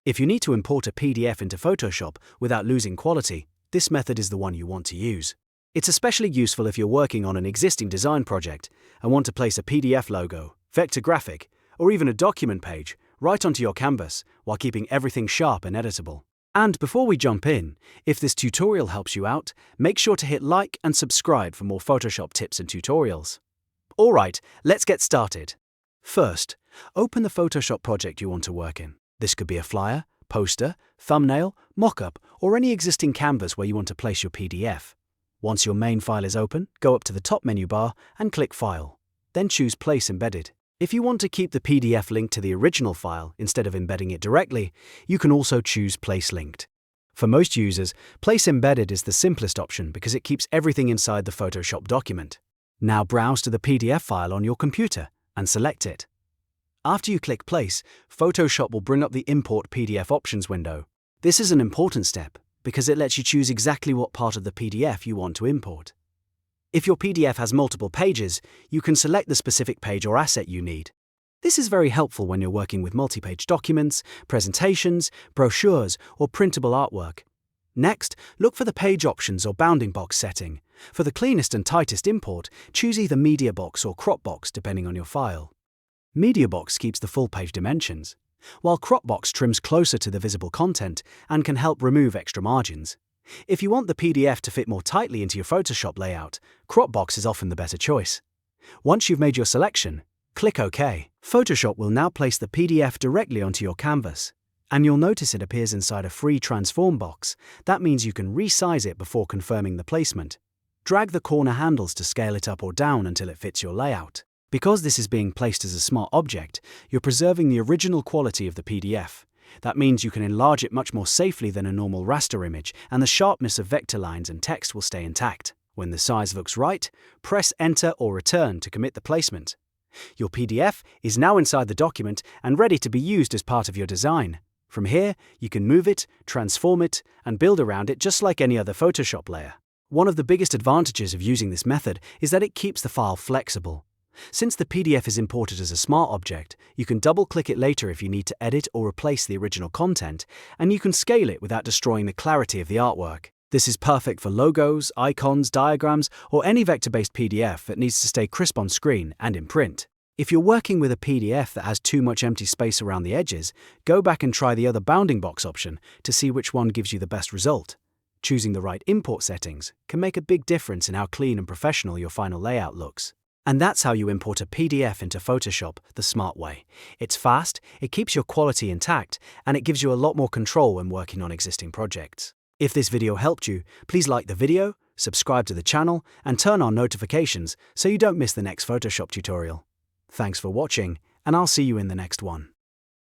If you need to import a PDF into Photoshop without losing quality, this method is the one you want to use. It's especially useful if you're working on an existing design project and want to place a PDF logo, vector graphic, or even a document page right onto your canvas while keeping everything sharp and editable. And before we jump in, if this tutorial helps you out, make sure to hit like and subscribe for more Photoshop tips and tutorials. Alright, let's get started. First, open the Photoshop project you want to work in. This could be a flyer, poster, thumbnail, mockup, or any existing canvas where you want to place your PDF. Once your main file is open, go up to the top menu bar and click File. Then choose Place Embedded. If you want to keep the PDF linked to the original file instead of embedding it directly, you can also choose Place Linked. For most users, Place Embedded is the simplest option because it keeps everything inside the Photoshop document. Now browse to the PDF file on your computer and select it. After you click Place, Photoshop will bring up the Import PDF Options window. This is an important step because it lets you choose exactly what part of the PDF you want to import. If your PDF has multiple pages, you can select the specific page or asset you need. This is very helpful when you're working with multi-page documents, presentations, brochures, or printable artwork. Next, look for the Page Options or Bounding Box setting. For the cleanest and tightest import, choose either Media Box or Crop Box depending on your file. Media Box keeps the full page dimensions, while Crop Box trims closer to the visible content and can help remove extra margins. If you want the PDF to fit more tightly into your Photoshop layout, Crop Box is often the better choice. Once you've made your selection, click OK. Photoshop will now place the PDF directly onto your canvas, and you'll notice it appears inside a free transform box. That means you can resize it before confirming the placement. Drag the corner handles to scale it up or down until it fits your layout. Because this is being placed as a smart object, you're preserving the original quality of the PDF. That means you can enlarge it much more safely than a normal raster image, and the sharpness of vector lines and text will stay intact. When the size looks right, press Enter or Return to commit the placement. Your PDF is now inside the document and ready to be used as part of your design. From here, you can move it, transform it, and build around it just like any other Photoshop layer. One of the biggest advantages of using this method is that it keeps the file flexible. Since the PDF is imported as a smart object, you can double-click it later if you need to edit or replace the original content, and you can scale it without destroying the clarity of the artwork. This is perfect for logos, icons, diagrams, or any vector-based PDF that needs to stay crisp on screen and in print. If you're working with a PDF that has too much empty space around the edges, go back and try the other bounding box option to see which one gives you the best result. Choosing the right import settings can make a big difference in how clean and professional your final layout looks. And that's how you import a PDF into Photoshop the smart way. It's fast, it keeps your quality intact, and it gives you a lot more control when working on existing projects. If this video helped you, please like the video, subscribe to the channel, and turn on notifications so you don't miss the next Photoshop tutorial. Thanks for watching, and I'll see you in the next one.